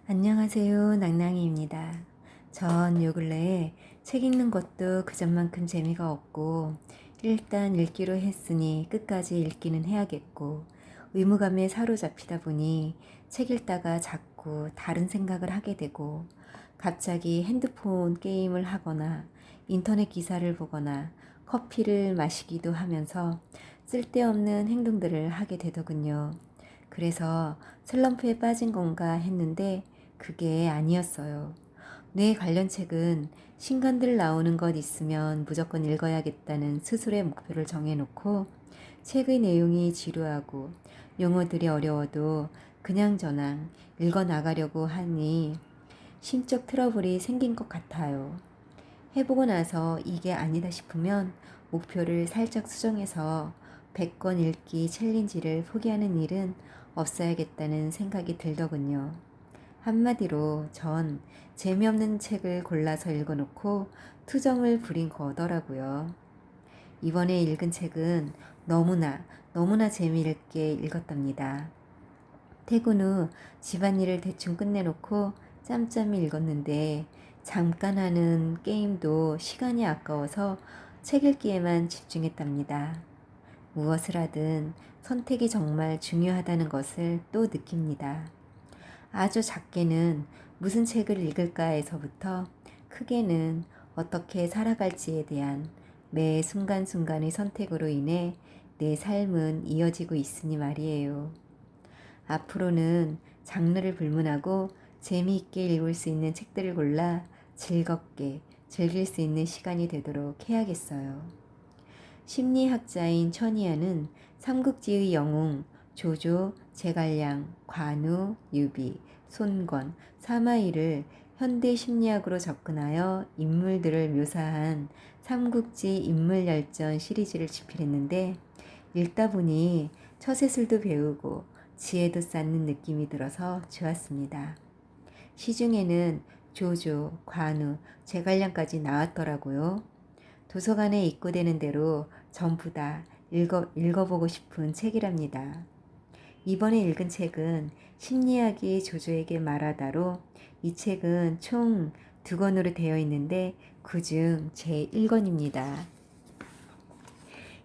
안녕하세요. 낭낭이입니다. 전 요 근래에 책 읽는 것도 그전만큼 재미가 없고 일단 읽기로 했으니 끝까지 읽기는 해야겠고 의무감에 사로잡히다 보니 책 읽다가 자꾸 다른 생각을 하게 되고 갑자기 핸드폰 게임을 하거나 인터넷 기사를 보거나 커피를 마시기도 하면서 쓸데없는 행동들을 하게 되더군요. 그래서 슬럼프에 빠진 건가 했는데 그게 아니었어요. 뇌 관련 책은 신간들 나오는 것 있으면 무조건 읽어야겠다는 스스로의 목표를 정해놓고 책의 내용이 지루하고 용어들이 어려워도 그냥저냥 읽어 나가려고 하니 심적 트러블이 생긴 것 같아요. 해보고 나서 이게 아니다 싶으면 목표를 살짝 수정해서 100권 읽기 챌린지를 포기하는 일은 없어야겠다는 생각이 들더군요. 한마디로 전 재미없는 책을 골라서 읽어놓고 투정을 부린 거더라고요. 이번에 읽은 책은 너무나 재미있게 읽었답니다. 퇴근 후 집안일을 대충 끝내놓고 짬짬이 읽었는데 잠깐 하는 게임도 시간이 아까워서 책 읽기에만 집중했답니다. 무엇을 하든 선택이 정말 중요하다는 것을 또 느낍니다. 아주 작게는 무슨 책을 읽을까에서부터 크게는 어떻게 살아갈지에 대한 매 순간순간의 선택으로 인해 내 삶은 이어지고 있으니 말이에요. 앞으로는 장르를 불문하고 재미있게 읽을 수 있는 책들을 골라 즐겁게 즐길 수 있는 시간이 되도록 해야겠어요. 심리학자인 천이안은 삼국지의 영웅 조조, 제갈량, 관우, 유비, 손권, 사마이를 현대 심리학으로 접근하여 인물들을 묘사한 삼국지 인물열전 시리즈를 집필했는데 읽다 보니 처세술도 배우고 지혜도 쌓는 느낌이 들어서 좋았습니다. 시중에는 조조, 관우, 제갈량까지 나왔더라고요. 도서관에 입고되는 대로 전부 다 읽어보고 싶은 책이랍니다. 이번에 읽은 책은 심리학이 조조에게 말하다로 이 책은 총 2권으로 되어 있는데 그중 제 1권입니다.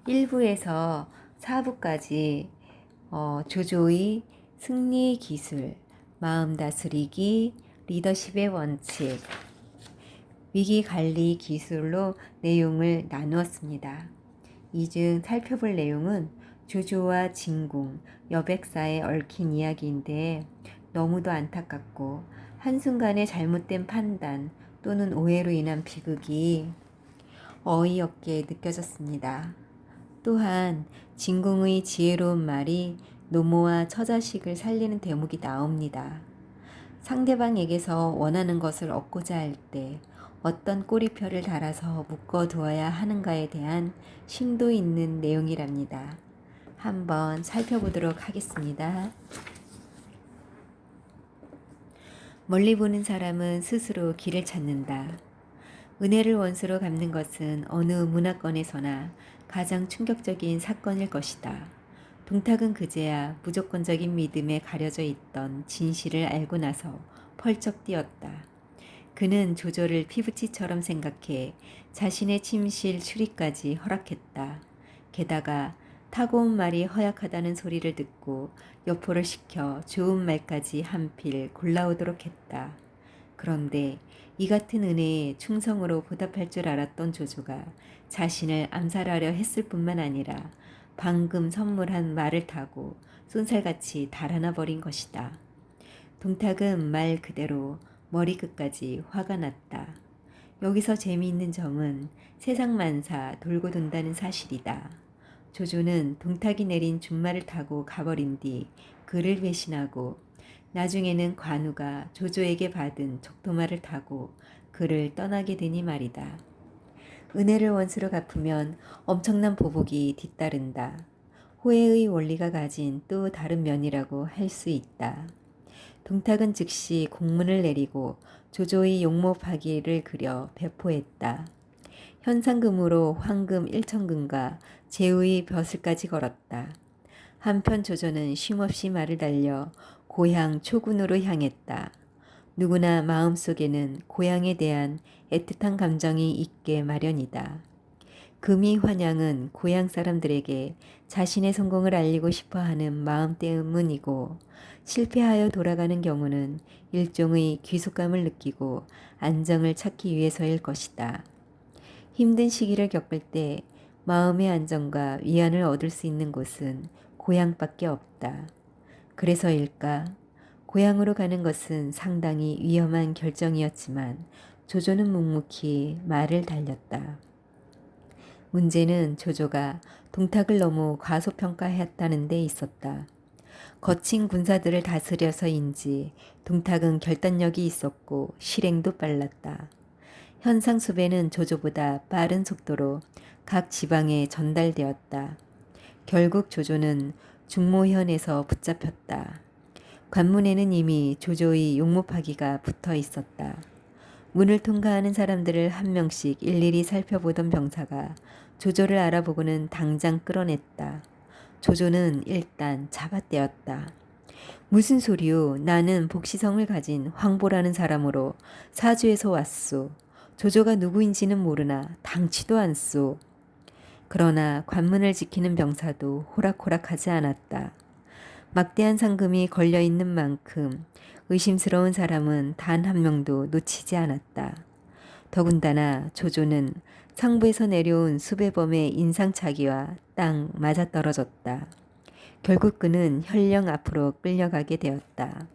1부에서 4부까지 조조의 승리 기술, 마음 다스리기, 리더십의 원칙, 위기 관리 기술로 내용을 나누었습니다. 이 중 살펴볼 내용은 조조와 진궁, 여백사에 얽힌 이야기인데 너무도 안타깝고 한순간의 잘못된 판단 또는 오해로 인한 비극이 어이없게 느껴졌습니다. 또한 진궁의 지혜로운 말이 노모와 처자식을 살리는 대목이 나옵니다. 상대방에게서 원하는 것을 얻고자 할 때 어떤 꼬리표를 달아서 묶어두어야 하는가에 대한 심도 있는 내용이랍니다. 한번 살펴보도록 하겠습니다. 멀리 보는 사람은 스스로 길을 찾는다. 은혜를 원수로 갚는 것은 어느 문화권에서나 가장 충격적인 사건일 것이다. 동탁은 그제야 무조건적인 믿음에 가려져 있던 진실을 알고 나서 펄쩍 뛰었다. 그는 조조를 피부치처럼 생각해 자신의 침실 추리까지 허락했다. 게다가 타고 온 말이 허약하다는 소리를 듣고 여포를 시켜 좋은 말까지 한필 골라오도록 했다. 그런데 이 같은 은혜에 충성으로 보답할 줄 알았던 조조가 자신을 암살하려 했을 뿐만 아니라 방금 선물한 말을 타고 쏜살같이 달아나 버린 것이다. 동탁은 말 그대로 머리끝까지 화가 났다. 여기서 재미있는 점은 세상 만사 돌고 돈다는 사실이다. 조조는 동탁이 내린 준말을 타고 가버린 뒤 그를 배신하고 나중에는 관우가 조조에게 받은 족도말을 타고 그를 떠나게 되니 말이다. 은혜를 원수로 갚으면 엄청난 보복이 뒤따른다. 호혜의 원리가 가진 또 다른 면이라고 할 수 있다. 동탁은 즉시 공문을 내리고 조조의 용모파기를 그려 배포했다. 현상금으로 황금 1천금과 제우의 벼슬까지 걸었다. 한편 조조는 쉼없이 말을 달려 고향 초군으로 향했다. 누구나 마음속에는 고향에 대한 애틋한 감정이 있게 마련이다. 금이 환양은 고향 사람들에게 자신의 성공을 알리고 싶어 하는 마음 때문이고, 실패하여 돌아가는 경우는 일종의 귀속감을 느끼고 안정을 찾기 위해서일 것이다. 힘든 시기를 겪을 때 마음의 안정과 위안을 얻을 수 있는 곳은 고향밖에 없다. 그래서일까? 고향으로 가는 것은 상당히 위험한 결정이었지만 조조는 묵묵히 말을 달렸다. 문제는 조조가 동탁을 너무 과소평가했다는 데 있었다. 거친 군사들을 다스려서인지 동탁은 결단력이 있었고 실행도 빨랐다. 현상 수배는 조조보다 빠른 속도로 각 지방에 전달되었다. 결국 조조는 중모현에서 붙잡혔다. 관문에는 이미 조조의 용모파기가 붙어 있었다. 문을 통과하는 사람들을 한 명씩 일일이 살펴보던 병사가 조조를 알아보고는 당장 끌어냈다. 조조는 일단 잡아떼었다. 무슨 소리요? 나는 복시성을 가진 황보라는 사람으로 사주에서 왔소. 조조가 누구인지는 모르나 당치도 않소. 그러나 관문을 지키는 병사도 호락호락하지 않았다. 막대한 상금이 걸려있는 만큼 의심스러운 사람은 단 한 명도 놓치지 않았다. 더군다나 조조는 상부에서 내려온 수배범의 인상차기와 딱 맞아떨어졌다. 결국 그는 현령 앞으로 끌려가게 되었다.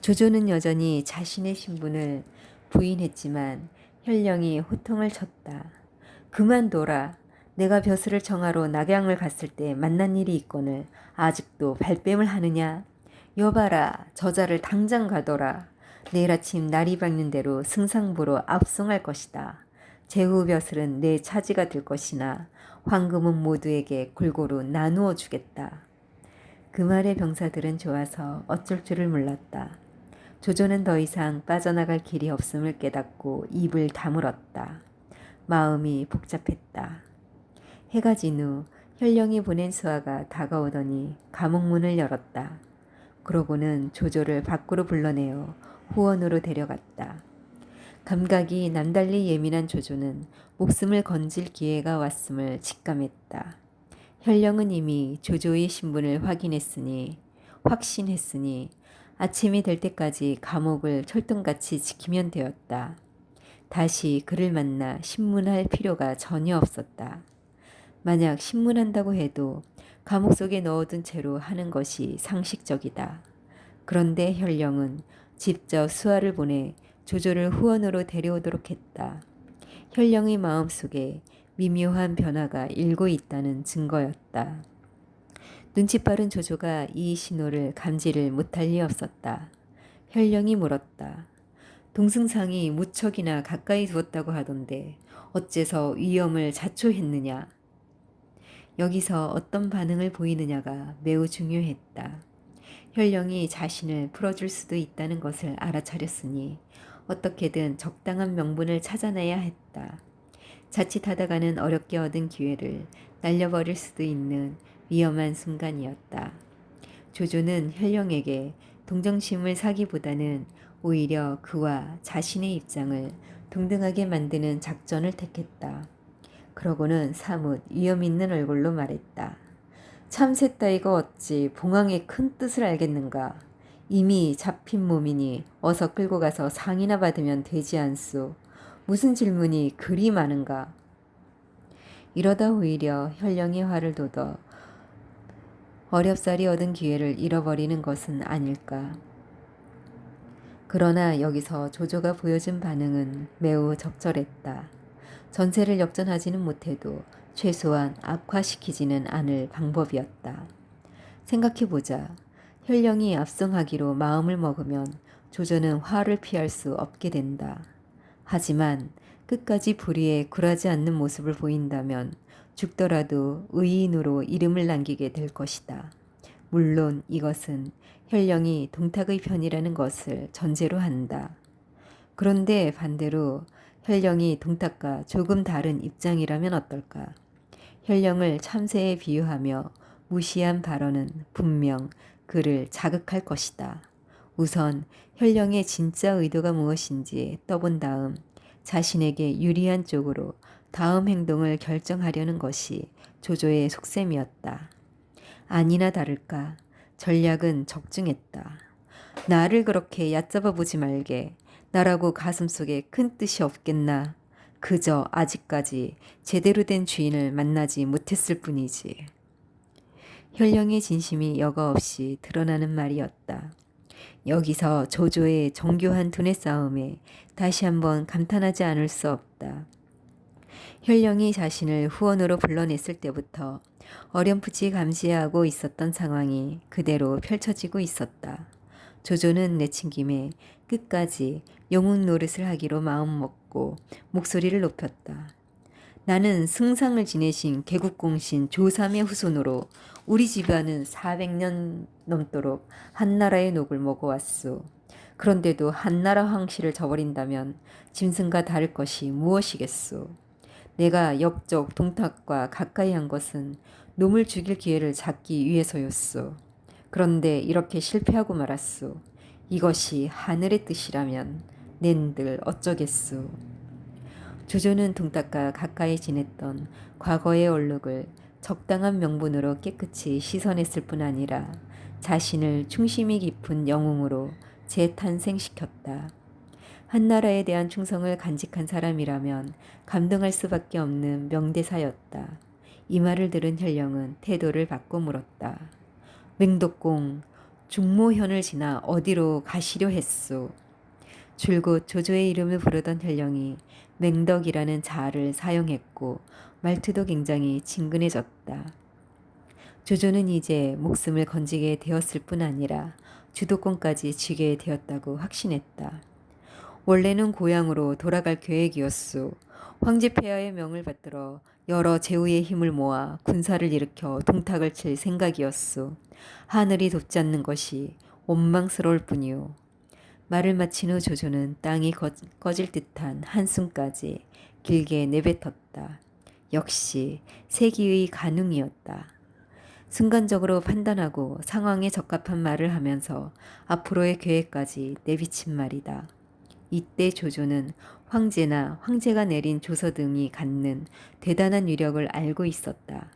조조는 여전히 자신의 신분을 부인했지만 현령이 호통을 쳤다. 그만둬라. 내가 벼슬을 청하러 낙양을 갔을 때 만난 일이 있거늘 아직도 발뺌을 하느냐? 여봐라. 저자를 당장 가둬라. 내일 아침 날이 밝는 대로 승상부로 압송할 것이다. 제후 벼슬은 내 차지가 될 것이나 황금은 모두에게 골고루 나누어 주겠다. 그 말에 병사들은 좋아서 어쩔 줄을 몰랐다. 조조는 더 이상 빠져나갈 길이 없음을 깨닫고 입을 다물었다. 마음이 복잡했다. 해가 진 후 현령이 보낸 수하가 다가오더니 감옥문을 열었다. 그러고는 조조를 밖으로 불러내어 후원으로 데려갔다. 감각이 남달리 예민한 조조는 목숨을 건질 기회가 왔음을 직감했다. 현령은 이미 조조의 신분을 확신했으니 아침이 될 때까지 감옥을 철통같이 지키면 되었다. 다시 그를 만나 신문할 필요가 전혀 없었다. 만약 신문한다고 해도 감옥 속에 넣어둔 채로 하는 것이 상식적이다. 그런데 현령은 직접 수하를 보내 조조를 후원으로 데려오도록 했다. 현령의 마음속에 미묘한 변화가 일고 있다는 증거였다. 눈치 빠른 조조가 이 신호를 감지를 못할 리 없었다. 현령이 물었다. 동승상이 무척이나 가까이 두었다고 하던데 어째서 위험을 자초했느냐? 여기서 어떤 반응을 보이느냐가 매우 중요했다. 현령이 자신을 풀어줄 수도 있다는 것을 알아차렸으니 어떻게든 적당한 명분을 찾아내야 했다. 자칫하다가는 어렵게 얻은 기회를 날려버릴 수도 있는 위험한 순간이었다. 조조는 현령에게 동정심을 사기보다는 오히려 그와 자신의 입장을 동등하게 만드는 작전을 택했다. 그러고는 사뭇 위험 있는 얼굴로 말했다. 참새 따위가 어찌 봉황의 큰 뜻을 알겠는가. 이미 잡힌 몸이니 어서 끌고 가서 상이나 받으면 되지 않소. 무슨 질문이 그리 많은가. 이러다 오히려 현령의 화를 돋워 어렵사리 얻은 기회를 잃어버리는 것은 아닐까. 그러나 여기서 조조가 보여준 반응은 매우 적절했다. 전세를 역전하지는 못해도 최소한 악화시키지는 않을 방법이었다. 생각해보자. 현령이 압승하기로 마음을 먹으면 조조는 화를 피할 수 없게 된다. 하지만 끝까지 불의에 굴하지 않는 모습을 보인다면 죽더라도 의인으로 이름을 남기게 될 것이다. 물론 이것은 현령이 동탁의 편이라는 것을 전제로 한다. 그런데 반대로 현령이 동탁과 조금 다른 입장이라면 어떨까? 현령을 참새에 비유하며 무시한 발언은 분명 그를 자극할 것이다. 우선 현령의 진짜 의도가 무엇인지 떠본 다음 자신에게 유리한 쪽으로 다음 행동을 결정하려는 것이 조조의 속셈이었다. 아니나 다를까 전략은 적중했다. 나를 그렇게 얕잡아 보지 말게. 나라고 가슴속에 큰 뜻이 없겠나. 그저 아직까지 제대로 된 주인을 만나지 못했을 뿐이지. 현령의 진심이 여과 없이 드러나는 말이었다. 여기서 조조의 정교한 두뇌 싸움에 다시 한번 감탄하지 않을 수 없다. 현령이 자신을 후원으로 불러냈을 때부터 어렴풋이 감시하고 있었던 상황이 그대로 펼쳐지고 있었다. 조조는 내친김에 끝까지 영웅 노릇을 하기로 마음먹고 목소리를 높였다. 나는 승상을 지내신 개국공신 조삼의 후손으로 우리 집안은 400년 넘도록 한나라의 녹을 먹어왔소. 그런데도 한나라 황실을 저버린다면 짐승과 다를 것이 무엇이겠소. 내가 역적 동탁과 가까이 한 것은 놈을 죽일 기회를 잡기 위해서였소. 그런데 이렇게 실패하고 말았소. 이것이 하늘의 뜻이라면 낸들 어쩌겠소. 조조는 동탁과 가까이 지냈던 과거의 얼룩을 적당한 명분으로 깨끗이 씻어냈을 뿐 아니라 자신을 충심이 깊은 영웅으로 재탄생시켰다. 한나라에 대한 충성을 간직한 사람이라면 감동할 수밖에 없는 명대사였다. 이 말을 들은 현령은 태도를 바꿔 물었다. 맹독공, 중모현을 지나 어디로 가시려 했소? 줄곧 조조의 이름을 부르던 현령이 맹덕이라는 자를 사용했고 말투도 굉장히 친근해졌다. 조조는 이제 목숨을 건지게 되었을 뿐 아니라 주도권까지 쥐게 되었다고 확신했다. 원래는 고향으로 돌아갈 계획이었소. 황제 폐하의 명을 받들어 여러 제후의 힘을 모아 군사를 일으켜 동탁을 칠 생각이었소. 하늘이 돕지 않는 것이 원망스러울 뿐이오. 말을 마친 후 조조는 땅이 꺼질 듯한 한숨까지 길게 내뱉었다. 역시 세기의 간웅이었다. 순간적으로 판단하고 상황에 적합한 말을 하면서 앞으로의 계획까지 내비친 말이다. 이때 조조는 황제나 황제가 내린 조서 등이 갖는 대단한 위력을 알고 있었다.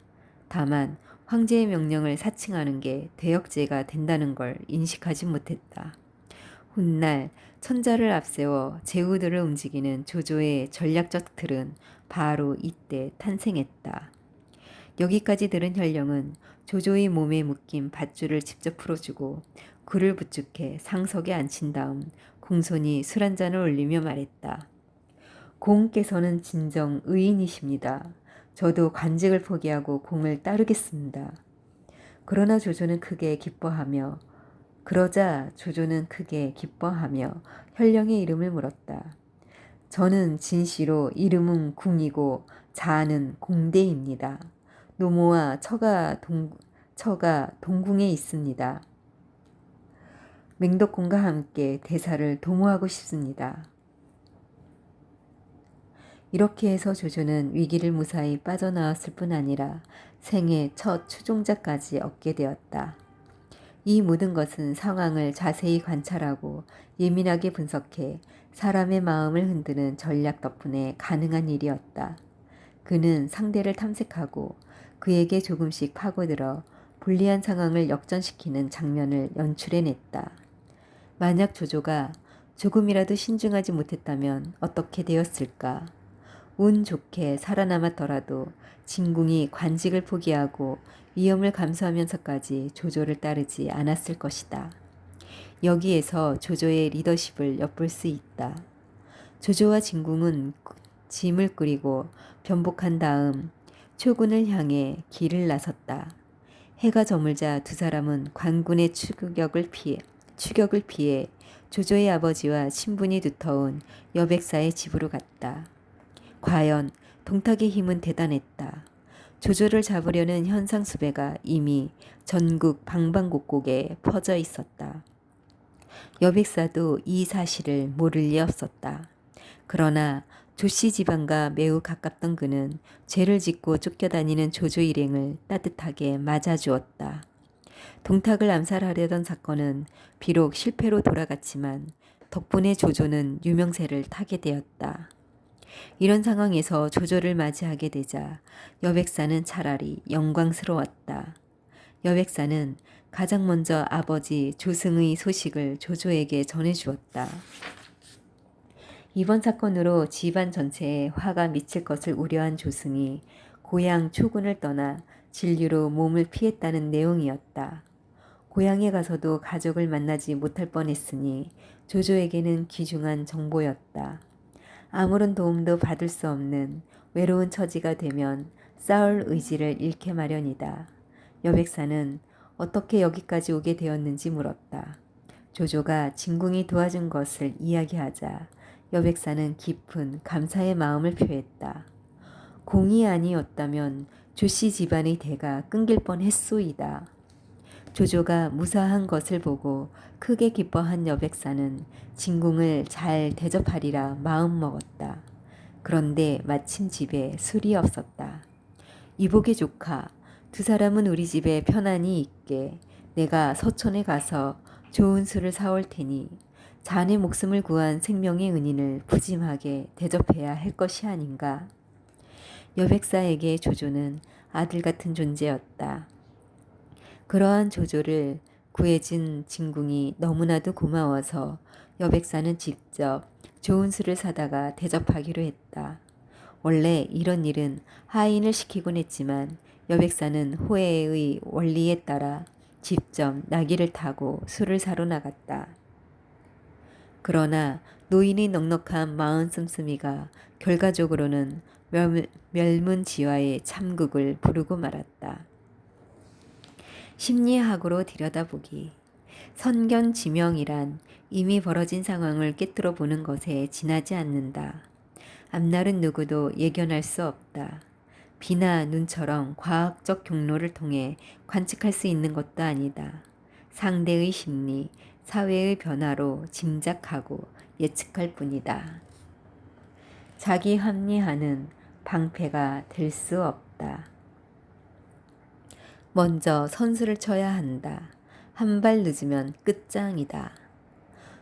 다만 황제의 명령을 사칭하는 게 대역죄가 된다는 걸 인식하지 못했다. 훗날 천자를 앞세워 제후들을 움직이는 조조의 전략적 틀은 바로 이때 탄생했다. 여기까지 들은 현령은 조조의 몸에 묶인 밧줄을 직접 풀어주고 굴을 부축해 상석에 앉힌 다음 공손히 술 한 잔을 올리며 말했다. 공께서는 진정 의인이십니다. 저도 관직을 포기하고 공을 따르겠습니다. 그러자 조조는 크게 기뻐하며 현령의 이름을 물었다. 저는 진시로 이름은 궁이고 자아는 공대입니다. 노모와 처가 동궁에 있습니다. 맹덕공과 함께 대사를 도모하고 싶습니다. 이렇게 해서 조조는 위기를 무사히 빠져나왔을 뿐 아니라 생애 첫 추종자까지 얻게 되었다. 이 모든 것은 상황을 자세히 관찰하고 예민하게 분석해 사람의 마음을 흔드는 전략 덕분에 가능한 일이었다. 그는 상대를 탐색하고 그에게 조금씩 파고들어 불리한 상황을 역전시키는 장면을 연출해냈다. 만약 조조가 조금이라도 신중하지 못했다면 어떻게 되었을까? 운 좋게 살아남았더라도 진궁이 관직을 포기하고 위험을 감수하면서까지 조조를 따르지 않았을 것이다. 여기에서 조조의 리더십을 엿볼 수 있다. 조조와 진궁은 짐을 꾸리고 변복한 다음 초군을 향해 길을 나섰다. 해가 저물자 두 사람은 관군의 추격을 피해 조조의 아버지와 친분이 두터운 여백사의 집으로 갔다. 과연 동탁의 힘은 대단했다. 조조를 잡으려는 현상 수배가 이미 전국 방방곡곡에 퍼져 있었다. 여백사도 이 사실을 모를 리 없었다. 그러나 조씨 집안과 매우 가깝던 그는 죄를 짓고 쫓겨다니는 조조 일행을 따뜻하게 맞아주었다. 동탁을 암살하려던 사건은 비록 실패로 돌아갔지만 덕분에 조조는 유명세를 타게 되었다. 이런 상황에서 조조를 맞이하게 되자 여백사는 차라리 영광스러웠다. 여백사는 가장 먼저 아버지 조승의 소식을 조조에게 전해주었다. 이번 사건으로 집안 전체에 화가 미칠 것을 우려한 조승이 고향 초군을 떠나 진류로 몸을 피했다는 내용이었다. 고향에 가서도 가족을 만나지 못할 뻔했으니 조조에게는 귀중한 정보였다. 아무런 도움도 받을 수 없는 외로운 처지가 되면 싸울 의지를 잃게 마련이다. 여백사는 어떻게 여기까지 오게 되었는지 물었다. 조조가 진궁이 도와준 것을 이야기하자 여백사는 깊은 감사의 마음을 표했다. 공이 아니었다면 조씨 집안의 대가 끊길 뻔했소이다. 조조가 무사한 것을 보고 크게 기뻐한 여백사는 진궁을 잘 대접하리라 마음먹었다. 그런데 마침 집에 술이 없었다. 이복의 조카, 두 사람은 우리 집에 편안히 있게 내가 서촌에 가서 좋은 술을 사올 테니 자네 목숨을 구한 생명의 은인을 푸짐하게 대접해야 할 것이 아닌가. 여백사에게 조조는 아들 같은 존재였다. 그러한 조조를 구해준 진궁이 너무나도 고마워서 여백사는 직접 좋은 술을 사다가 대접하기로 했다. 원래 이런 일은 하인을 시키곤 했지만 여백사는 호해의 원리에 따라 직접 나귀를 타고 술을 사러 나갔다. 그러나 노인의 넉넉한 마흔 씀씀이가 결과적으로는 멸문지화의 참국을 부르고 말았다. 심리학으로 들여다보기. 선견지명이란 이미 벌어진 상황을 꿰뚫어 보는 것에 지나지 않는다. 앞날은 누구도 예견할 수 없다. 비나 눈처럼 과학적 경로를 통해 관측할 수 있는 것도 아니다. 상대의 심리, 사회의 변화로 짐작하고 예측할 뿐이다. 자기 합리화는 방패가 될 수 없다. 먼저 선수를 쳐야 한다. 한 발 늦으면 끝장이다.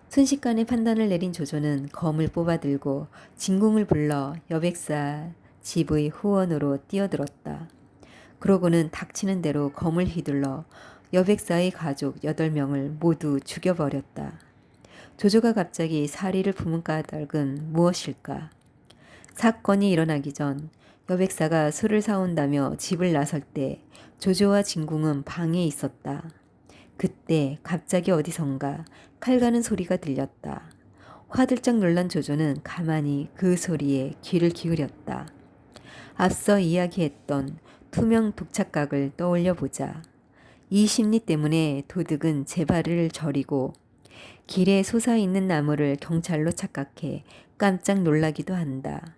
순식간에 판단을 내린 조조는 검을 뽑아들고 진궁을 불러 여백사 집의 후원으로 뛰어들었다. 그러고는 닥치는 대로 검을 휘둘러 여백사의 가족 8명을 모두 죽여버렸다. 조조가 갑자기 사리를 품은 까닭은 무엇일까? 사건이 일어나기 전 여백사가 술을 사온다며 집을 나설 때 조조와 진궁은 방에 있었다. 그때 갑자기 어디선가 칼 가는 소리가 들렸다. 화들짝 놀란 조조는 가만히 그 소리에 귀를 기울였다. 앞서 이야기했던 투명 독착각을 떠올려 보자. 이 심리 때문에 도둑은 제 발을 저리고 길에 솟아있는 나무를 경찰로 착각해 깜짝 놀라기도 한다.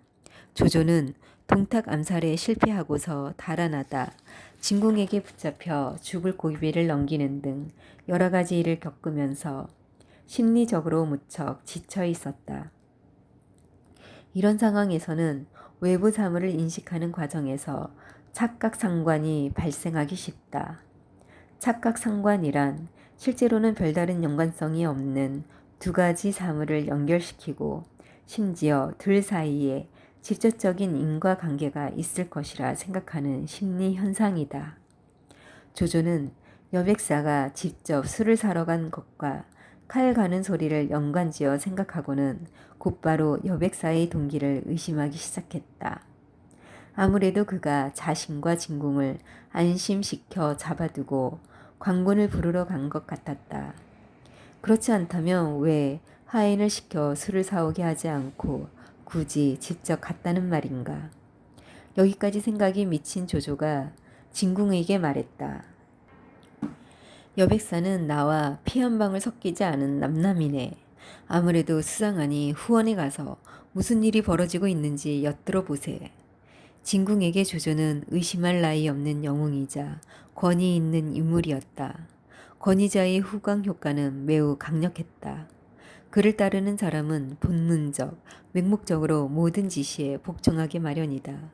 조조는 동탁 암살에 실패하고서 달아나다 진궁에게 붙잡혀 죽을 고비를 넘기는 등 여러 가지 일을 겪으면서 심리적으로 무척 지쳐 있었다. 이런 상황에서는 외부 사물을 인식하는 과정에서 착각상관이 발생하기 쉽다. 착각상관이란 실제로는 별다른 연관성이 없는 두 가지 사물을 연결시키고 심지어 둘 사이에 직접적인 인과관계가 있을 것이라 생각하는 심리 현상이다. 조조는 여백사가 직접 술을 사러 간 것과 칼 가는 소리를 연관지어 생각하고는 곧바로 여백사의 동기를 의심하기 시작했다. 아무래도 그가 자신과 진궁을 안심시켜 잡아두고 관군을 부르러 간 것 같았다. 그렇지 않다면 왜 하인을 시켜 술을 사오게 하지 않고 굳이 직접 갔다는 말인가. 여기까지 생각이 미친 조조가 진궁에게 말했다. 여백사는 나와 피 한 방울 섞이지 않은 남남이네. 아무래도 수상하니 후원에 가서 무슨 일이 벌어지고 있는지 엿들어 보세. 진궁에게 조조는 의심할 나위 없는 영웅이자 권위 있는 인물이었다. 권위자의 후광 효과는 매우 강력했다. 그를 따르는 사람은 본능적, 맹목적으로 모든 지시에 복종하기 마련이다.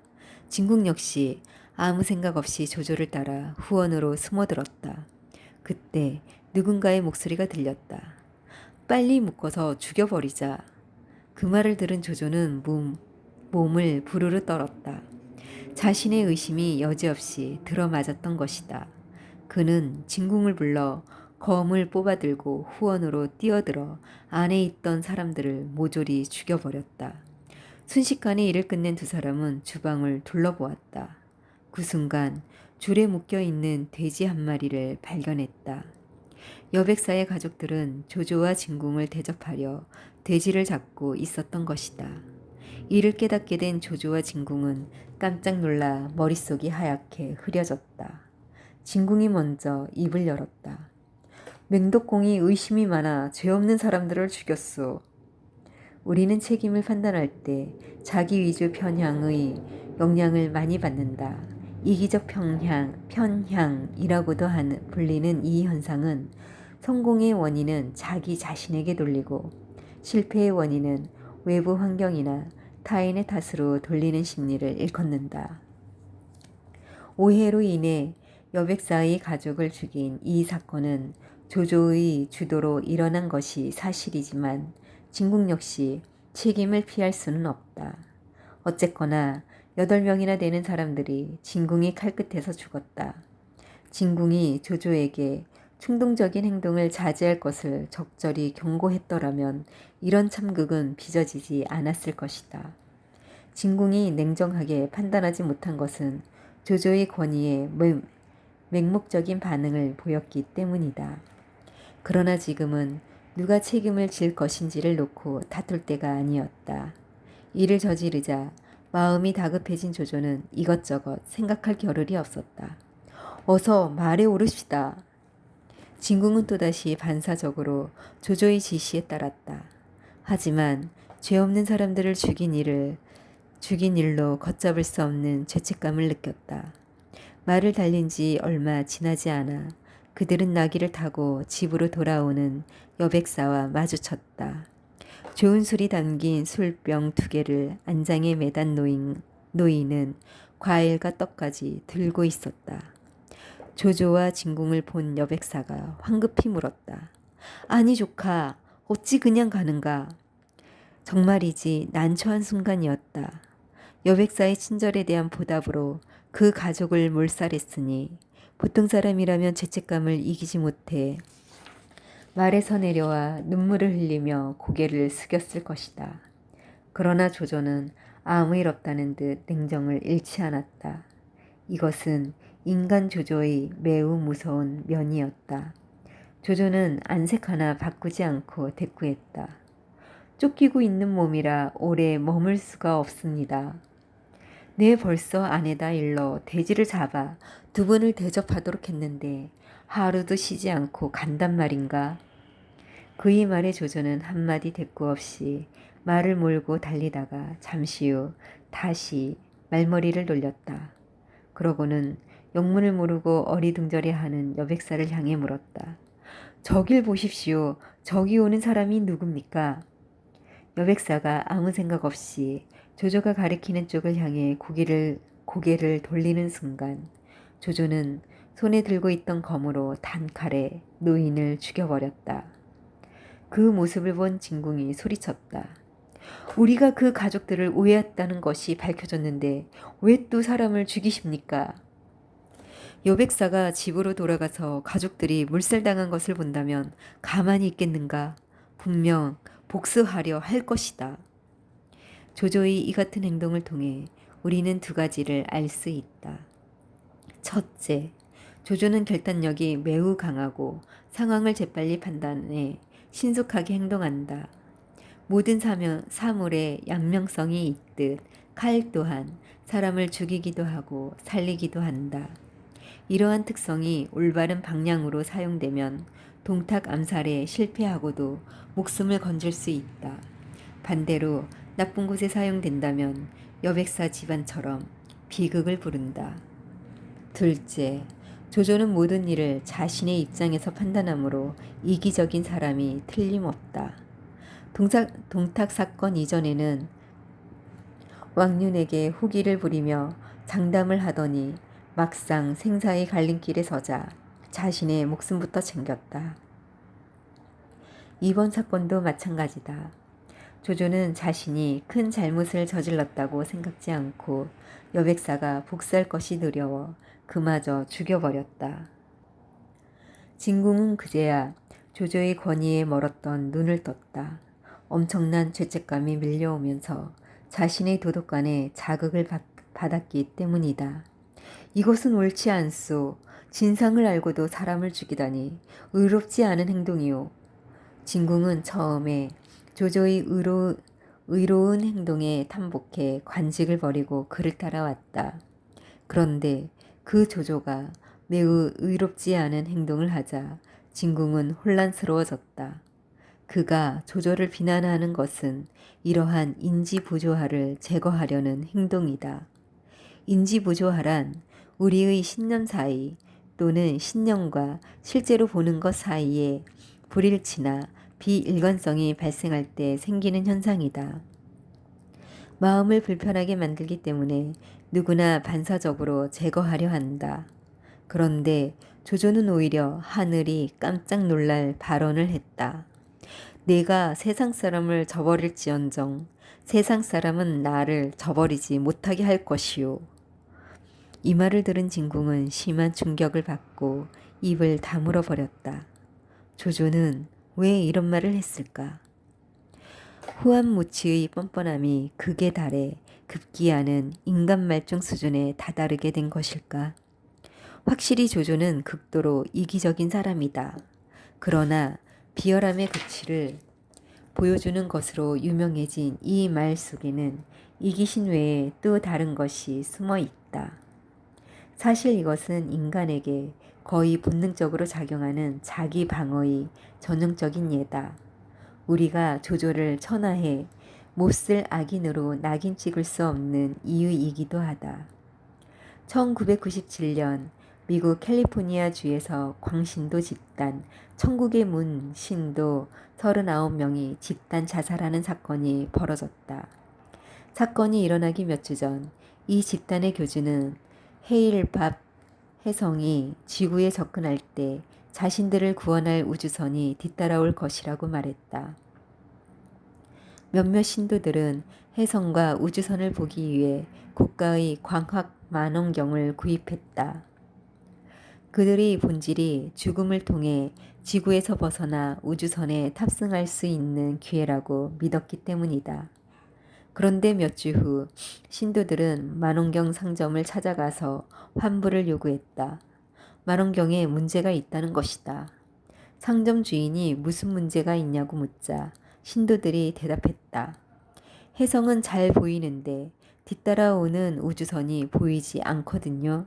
진궁 역시 아무 생각 없이 조조를 따라 후원으로 숨어들었다. 그때 누군가의 목소리가 들렸다. 빨리 묶어서 죽여버리자. 그 말을 들은 조조는 몸을 부르르 떨었다. 자신의 의심이 여지없이 들어맞았던 것이다. 그는 진궁을 불러 검을 뽑아들고 후원으로 뛰어들어 안에 있던 사람들을 모조리 죽여버렸다. 순식간에 일을 끝낸 두 사람은 주방을 둘러보았다. 그 순간 줄에 묶여있는 돼지 한 마리를 발견했다. 여백사의 가족들은 조조와 진궁을 대접하려 돼지를 잡고 있었던 것이다. 이를 깨닫게 된 조조와 진궁은 깜짝 놀라 머릿속이 하얗게 흐려졌다. 진궁이 먼저 입을 열었다. 맹독공이 의심이 많아 죄 없는 사람들을 죽였소. 우리는 책임을 판단할 때 자기 위주 편향의 영향을 많이 받는다. 이기적 편향이라고도 불리는 이 현상은 성공의 원인은 자기 자신에게 돌리고 실패의 원인은 외부 환경이나 타인의 탓으로 돌리는 심리를 일컫는다. 오해로 인해 여백사의 가족을 죽인 이 사건은 조조의 주도로 일어난 것이 사실이지만 진궁 역시 책임을 피할 수는 없다. 어쨌거나 8명이나 되는 사람들이 진궁이 칼끝에서 죽었다. 진궁이 조조에게 충동적인 행동을 자제할 것을 적절히 경고했더라면 이런 참극은 빚어지지 않았을 것이다. 진궁이 냉정하게 판단하지 못한 것은 조조의 권위에 맹목적인 반응을 보였기 때문이다. 그러나 지금은 누가 책임을 질 것인지를 놓고 다툴 때가 아니었다. 이를 저지르자 마음이 다급해진 조조는 이것저것 생각할 겨를이 없었다. 어서 말에 오르시다. 진궁은 또다시 반사적으로 조조의 지시에 따랐다. 하지만 죄 없는 사람들을 죽인 일로 걷잡을 수 없는 죄책감을 느꼈다. 말을 달린 지 얼마 지나지 않아 그들은 나귀를 타고 집으로 돌아오는 여백사와 마주쳤다. 좋은 술이 담긴 술병 2개를 안장에 매단 노인은 과일과 떡까지 들고 있었다. 조조와 진궁을 본 여백사가 황급히 물었다. 아니 조카, 어찌 그냥 가는가? 정말이지 난처한 순간이었다. 여백사의 친절에 대한 보답으로 그 가족을 몰살했으니 보통 사람이라면 죄책감을 이기지 못해 말에서 내려와 눈물을 흘리며 고개를 숙였을 것이다. 그러나 조조는 아무 일 없다는 듯 냉정을 잃지 않았다. 이것은 인간 조조의 매우 무서운 면이었다. 조조는 안색 하나 바꾸지 않고 대꾸했다. 쫓기고 있는 몸이라 오래 머물 수가 없습니다. 네, 벌써 안에다 일러 돼지를 잡아 2분을 대접하도록 했는데 하루도 쉬지 않고 간단 말인가? 그의 말에 조조는 한마디 대꾸 없이 말을 몰고 달리다가 잠시 후 다시 말머리를 돌렸다. 그러고는 영문을 모르고 어리둥절해하는 여백사를 향해 물었다. 저길 보십시오. 저기 오는 사람이 누굽니까? 여백사가 아무 생각 없이 조조가 가리키는 쪽을 향해 고개를 돌리는 순간 조조는 손에 들고 있던 검으로 단칼에 노인을 죽여버렸다. 그 모습을 본 진궁이 소리쳤다. 우리가 그 가족들을 오해했다는 것이 밝혀졌는데 왜 또 사람을 죽이십니까? 여백사가 집으로 돌아가서 가족들이 물살당한 것을 본다면 가만히 있겠는가? 분명 복수하려 할 것이다. 조조의 이 같은 행동을 통해 우리는 2가지를 알 수 있다. 첫째, 조조는 결단력이 매우 강하고 상황을 재빨리 판단해 신속하게 행동한다. 모든 사물에 양명성이 있듯 칼 또한 사람을 죽이기도 하고 살리기도 한다. 이러한 특성이 올바른 방향으로 사용되면 동탁 암살에 실패하고도 목숨을 건질 수 있다. 반대로 나쁜 곳에 사용된다면 여백사 집안처럼 비극을 부른다. 둘째, 조조는 모든 일을 자신의 입장에서 판단하므로 이기적인 사람이 틀림없다. 동탁 사건 이전에는 왕윤에게 후기를 부리며 장담을 하더니 막상 생사의 갈림길에 서자 자신의 목숨부터 챙겼다. 이번 사건도 마찬가지다. 조조는 자신이 큰 잘못을 저질렀다고 생각지 않고 여백사가 복수할 것이 두려워 그마저 죽여버렸다. 진궁은 그제야 조조의 권위에 멀었던 눈을 떴다. 엄청난 죄책감이 밀려오면서 자신의 도덕관에 자극을 받았기 때문이다. 이것은 옳지 않소. 진상을 알고도 사람을 죽이다니 의롭지 않은 행동이오. 진궁은 처음에 조조의 의로운 행동에 탐복해 관직을 버리고 그를 따라왔다. 그런데 그 조조가 매우 의롭지 않은 행동을 하자 진궁은 혼란스러워졌다. 그가 조조를 비난하는 것은 이러한 인지부조화를 제거하려는 행동이다. 인지부조화란 우리의 신념 사이 또는 신념과 실제로 보는 것 사이에 불일치나 비일관성이 발생할 때 생기는 현상이다. 마음을 불편하게 만들기 때문에 누구나 반사적으로 제거하려 한다. 그런데 조조는 오히려 하늘이 깜짝 놀랄 발언을 했다. 내가 세상 사람을 저버릴지언정 세상 사람은 나를 저버리지 못하게 할 것이요. 이 말을 들은 진궁은 심한 충격을 받고 입을 다물어 버렸다. 조조는 왜 이런 말을 했을까? 후한무치의 뻔뻔함이 극에 달해 급기야는 인간 말종 수준에 다다르게 된 것일까? 확실히 조조는 극도로 이기적인 사람이다. 그러나 비열함의 극치를 보여주는 것으로 유명해진 이 말 속에는 이기심 외에 또 다른 것이 숨어 있다. 사실 이것은 인간에게 거의 본능적으로 작용하는 자기 방어의 전형적인 예다. 우리가 조조를 천하해 못쓸 악인으로 낙인 찍을 수 없는 이유이기도 하다. 1997년 미국 캘리포니아 주에서 광신도 집단, 천국의 문 신도 39명이 집단 자살하는 사건이 벌어졌다. 사건이 일어나기 몇 주 전 이 집단의 교주는 헤일밥 혜성이 지구에 접근할 때 자신들을 구원할 우주선이 뒤따라올 것이라고 말했다. 몇몇 신도들은 혜성과 우주선을 보기 위해 고가의 광학 만원경을 구입했다. 그들의 본질이 죽음을 통해 지구에서 벗어나 우주선에 탑승할 수 있는 기회라고 믿었기 때문이다. 그런데 몇 주 후 신도들은 만원경 상점을 찾아가서 환불을 요구했다. 만원경에 문제가 있다는 것이다. 상점 주인이 무슨 문제가 있냐고 묻자 신도들이 대답했다. 혜성은 잘 보이는데 뒤따라오는 우주선이 보이지 않거든요.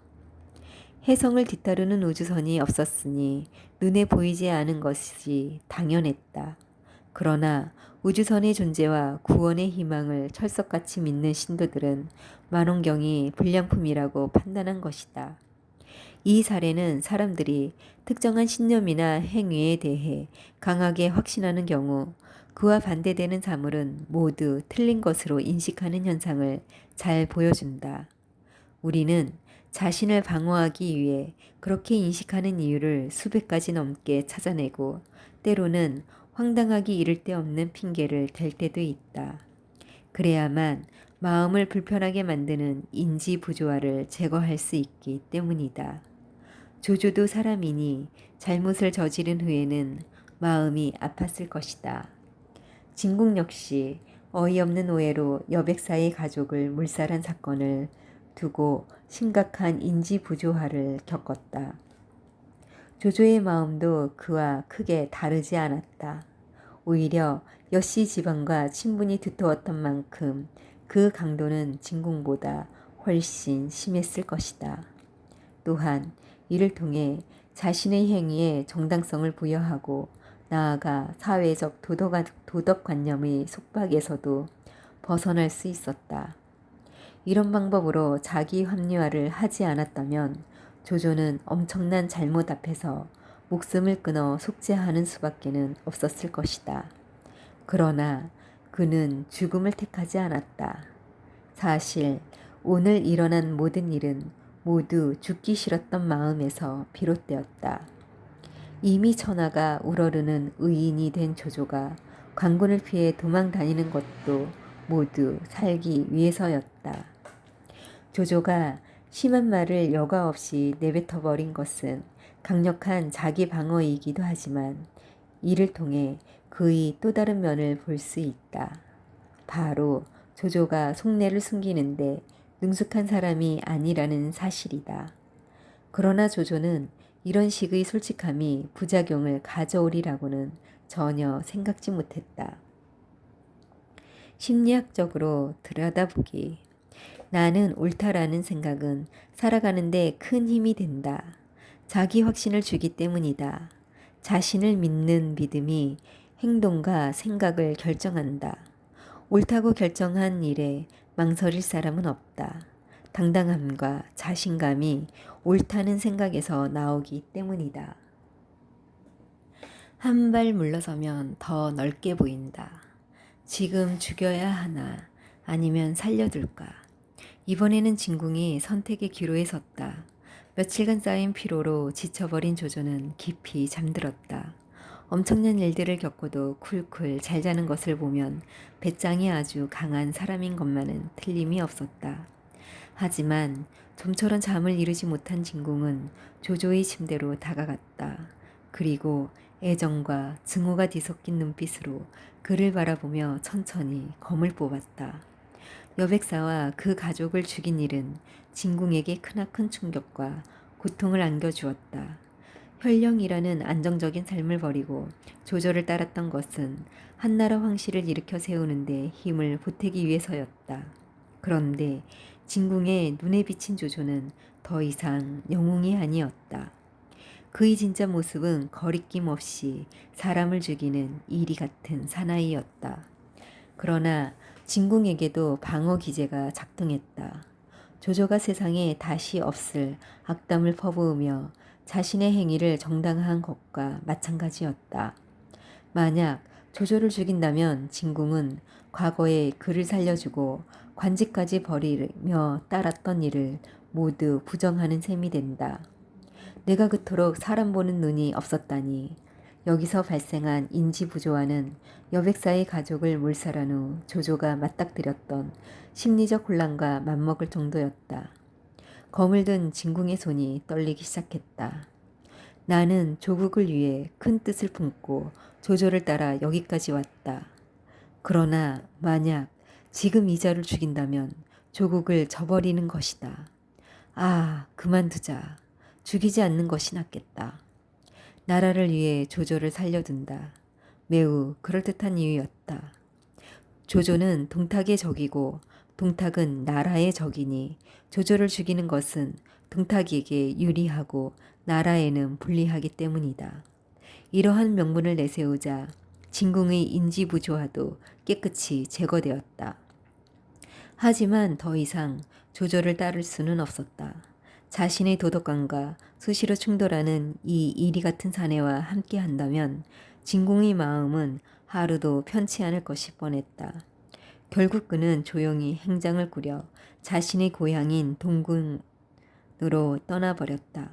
혜성을 뒤따르는 우주선이 없었으니 눈에 보이지 않은 것이 당연했다. 그러나 우주선의 존재와 구원의 희망을 철석같이 믿는 신도들은 만원경이 불량품이라고 판단한 것이다. 이 사례는 사람들이 특정한 신념이나 행위에 대해 강하게 확신하는 경우 그와 반대되는 사물은 모두 틀린 것으로 인식하는 현상을 잘 보여준다. 우리는 자신을 방어하기 위해 그렇게 인식하는 이유를 수백 가지 넘게 찾아내고 때로는 황당하기 이를 데 없는 핑계를 댈 때도 있다. 그래야만 마음을 불편하게 만드는 인지부조화를 제거할 수 있기 때문이다. 조조도 사람이니 잘못을 저지른 후에는 마음이 아팠을 것이다. 진궁 역시 어이없는 오해로 여백사의 가족을 물살한 사건을 두고 심각한 인지부조화를 겪었다. 조조의 마음도 그와 크게 다르지 않았다. 오히려 여씨 집안과 친분이 두터웠던 만큼 그 강도는 진궁보다 훨씬 심했을 것이다. 또한 이를 통해 자신의 행위에 정당성을 부여하고 나아가 사회적 도덕관념의 속박에서도 벗어날 수 있었다. 이런 방법으로 자기 합리화를 하지 않았다면 조조는 엄청난 잘못 앞에서 목숨을 끊어 속죄하는 수밖에는 없었을 것이다. 그러나 그는 죽음을 택하지 않았다. 사실 오늘 일어난 모든 일은 모두 죽기 싫었던 마음에서 비롯되었다. 이미 천하가 우러르는 의인이 된 조조가 관군을 피해 도망 다니는 것도 모두 살기 위해서였다. 조조가 심한 말을 여과 없이 내뱉어 버린 것은 강력한 자기 방어이기도 하지만 이를 통해 그의 또 다른 면을 볼 수 있다. 바로 조조가 속내를 숨기는데 능숙한 사람이 아니라는 사실이다. 그러나 조조는 이런 식의 솔직함이 부작용을 가져오리라고는 전혀 생각지 못했다. 심리학적으로 들여다보기. 나는 옳다라는 생각은 살아가는데 큰 힘이 된다. 자기 확신을 주기 때문이다. 자신을 믿는 믿음이 행동과 생각을 결정한다. 옳다고 결정한 일에 망설일 사람은 없다. 당당함과 자신감이 옳다는 생각에서 나오기 때문이다. 한 발 물러서면 더 넓게 보인다. 지금 죽여야 하나 아니면 살려둘까. 이번에는 진궁이 선택의 기로에 섰다. 며칠간 쌓인 피로로 지쳐버린 조조는 깊이 잠들었다. 엄청난 일들을 겪고도 쿨쿨 잘 자는 것을 보면 배짱이 아주 강한 사람인 것만은 틀림이 없었다. 하지만 좀처럼 잠을 이루지 못한 진궁은 조조의 침대로 다가갔다. 그리고 애정과 증오가 뒤섞인 눈빛으로 그를 바라보며 천천히 검을 뽑았다. 여백사와 그 가족을 죽인 일은 진궁에게 크나큰 충격과 고통을 안겨주었다. 현령이라는 안정적인 삶을 버리고 조조를 따랐던 것은 한나라 황실을 일으켜 세우는데 힘을 보태기 위해서였다. 그런데 진궁의 눈에 비친 조조는 더 이상 영웅이 아니었다. 그의 진짜 모습은 거리낌 없이 사람을 죽이는 이리 같은 사나이였다. 그러나 진궁에게도 방어 기제가 작동했다. 조조가 세상에 다시 없을 악담을 퍼부으며 자신의 행위를 정당화한 것과 마찬가지였다. 만약 조조를 죽인다면 진궁은 과거에 그를 살려주고 관직까지 버리며 따랐던 일을 모두 부정하는 셈이 된다. 내가 그토록 사람 보는 눈이 없었다니. 여기서 발생한 인지 부조화는 여백사의 가족을 몰살한 후 조조가 맞닥뜨렸던 심리적 혼란과 맞먹을 정도였다. 검을 든 진궁의 손이 떨리기 시작했다. 나는 조국을 위해 큰 뜻을 품고 조조를 따라 여기까지 왔다. 그러나 만약 지금 이자를 죽인다면 조국을 저버리는 것이다. 아, 그만두자. 죽이지 않는 것이 낫겠다. 나라를 위해 조조를 살려둔다. 매우 그럴듯한 이유였다. 조조는 동탁의 적이고 동탁은 나라의 적이니 조조를 죽이는 것은 동탁에게 유리하고 나라에는 불리하기 때문이다. 이러한 명분을 내세우자 진궁의 인지부조화도 깨끗이 제거되었다. 하지만 더 이상 조조를 따를 수는 없었다. 자신의 도덕관과 수시로 충돌하는 이 이리 같은 사내와 함께 한다면 진궁의 마음은 하루도 편치 않을 것이 뻔했다. 결국 그는 조용히 행장을 꾸려 자신의 고향인 동궁으로 떠나버렸다.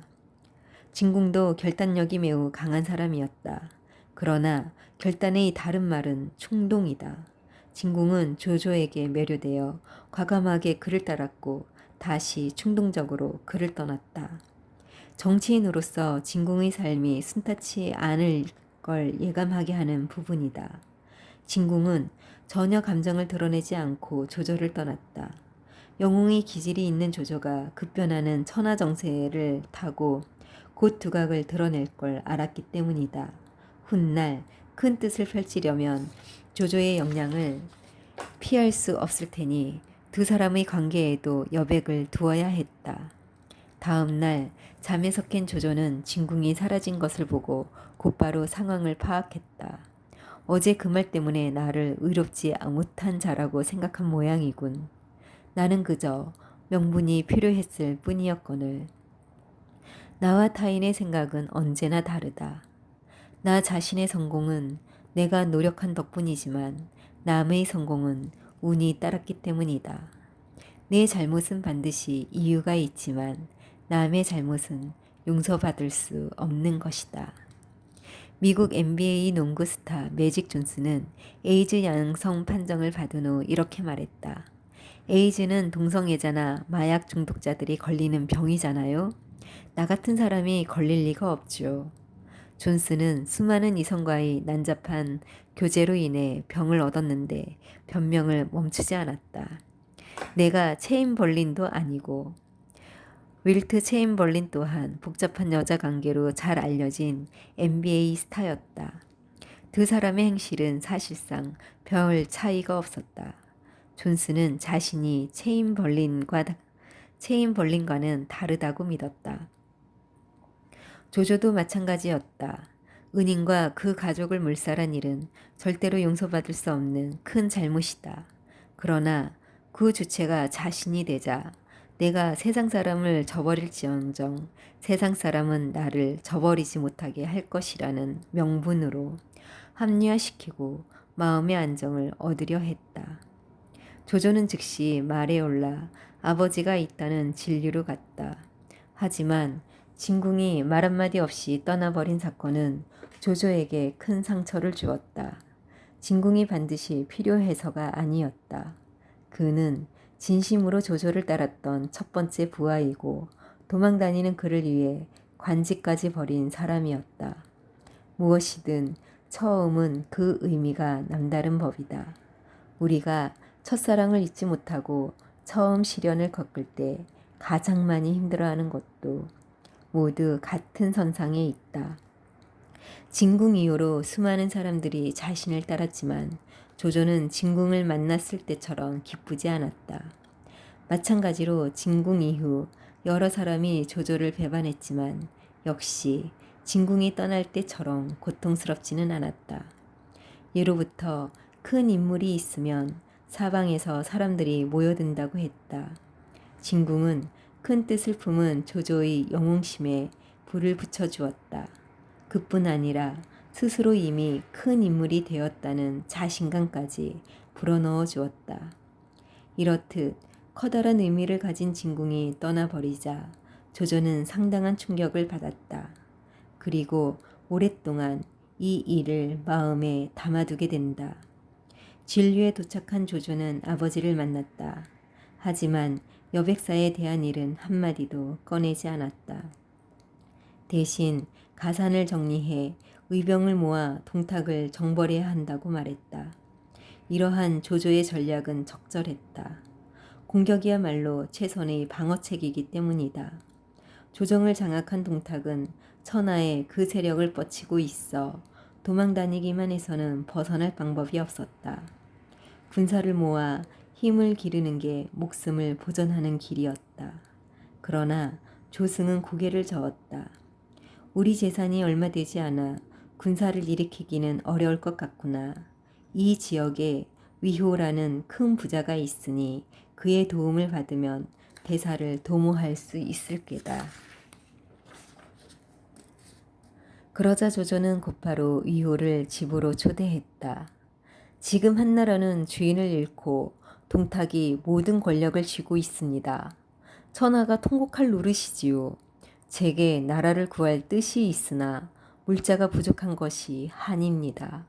진궁도 결단력이 매우 강한 사람이었다. 그러나 결단의 다른 말은 충동이다. 진궁은 조조에게 매료되어 과감하게 그를 따랐고 다시 충동적으로 그를 떠났다. 정치인으로서 진궁의 삶이 순탄치 않을 걸 예감하게 하는 부분이다. 진궁은 전혀 감정을 드러내지 않고 조조를 떠났다. 영웅의 기질이 있는 조조가 급변하는 천하정세를 타고 곧 두각을 드러낼 걸 알았기 때문이다. 훗날 큰 뜻을 펼치려면 조조의 역량을 피할 수 없을 테니 두 사람의 관계에도 여백을 두어야 했다. 다음 날 잠에서 깬 조조는 진궁이 사라진 것을 보고 곧바로 상황을 파악했다. 어제 그 말 때문에 나를 의롭지 못한 자라고 생각한 모양이군. 나는 그저 명분이 필요했을 뿐이었거늘. 나와 타인의 생각은 언제나 다르다. 나 자신의 성공은 내가 노력한 덕분이지만 남의 성공은 운이 따랐기 때문이다. 내 잘못은 반드시 이유가 있지만 남의 잘못은 용서받을 수 없는 것이다. 미국 NBA 농구 스타 매직 존슨은 에이즈 양성 판정을 받은 후 이렇게 말했다. 에이즈는 동성애자나 마약 중독자들이 걸리는 병이잖아요. 나 같은 사람이 걸릴 리가 없죠. 존스는 수많은 이성과의 난잡한 교제로 인해 병을 얻었는데 변명을 멈추지 않았다. 내가 체인벌린도 아니고 윌트 체인벌린 또한 복잡한 여자 관계로 잘 알려진 NBA 스타였다. 두 사람의 행실은 사실상 별 차이가 없었다. 존스는 자신이 체인벌린과는 다르다고 믿었다. 조조도 마찬가지였다. 은인과 그 가족을 물살한 일은 절대로 용서받을 수 없는 큰 잘못이다. 그러나 그 주체가 자신이 되자 내가 세상 사람을 저버릴지언정 세상 사람은 나를 저버리지 못하게 할 것이라는 명분으로 합리화시키고 마음의 안정을 얻으려 했다. 조조는 즉시 말에 올라 아버지가 있다는 진리로 갔다. 하지만 진궁이 말 한마디 없이 떠나버린 사건은 조조에게 큰 상처를 주었다. 진궁이 반드시 필요해서가 아니었다. 그는 진심으로 조조를 따랐던 첫 번째 부하이고 도망다니는 그를 위해 관직까지 버린 사람이었다. 무엇이든 처음은 그 의미가 남다른 법이다. 우리가 첫사랑을 잊지 못하고 처음 시련을 겪을 때 가장 많이 힘들어하는 것도 모두 같은 선상에 있다. 진궁 이후로 수많은 사람들이 자신을 따랐지만 조조는 진궁을 만났을 때처럼 기쁘지 않았다. 마찬가지로 진궁 이후 여러 사람이 조조를 배반했지만 역시 진궁이 떠날 때처럼 고통스럽지는 않았다. 예로부터 큰 인물이 있으면 사방에서 사람들이 모여든다고 했다. 진궁은 큰 뜻을 품은 조조의 영웅심에 불을 붙여주었다. 그뿐 아니라 스스로 이미 큰 인물이 되었다는 자신감까지 불어넣어 주었다. 이렇듯 커다란 의미를 가진 진궁이 떠나버리자 조조는 상당한 충격을 받았다. 그리고 오랫동안 이 일을 마음에 담아두게 된다. 진류에 도착한 조조는 아버지를 만났다. 하지만 여백사에 대한 일은 한마디도 꺼내지 않았다. 대신 가산을 정리해 의병을 모아 동탁을 정벌해야 한다고 말했다. 이러한 조조의 전략은 적절했다. 공격이야말로 최선의 방어책이기 때문이다. 조정을 장악한 동탁은 천하에 그 세력을 뻗치고 있어 도망다니기만 해서는 벗어날 방법이 없었다. 군사를 모아 힘을 기르는 게 목숨을 보전하는 길이었다. 그러나 조승은 고개를 저었다. 우리 재산이 얼마 되지 않아 군사를 일으키기는 어려울 것 같구나. 이 지역에 위호라는 큰 부자가 있으니 그의 도움을 받으면 대사를 도모할 수 있을 게다. 그러자 조조는 곧바로 위호를 집으로 초대했다. 지금 한나라는 주인을 잃고 동탁이 모든 권력을 쥐고 있습니다. 천하가 통곡할 노릇이지요. 제게 나라를 구할 뜻이 있으나 물자가 부족한 것이 한입니다.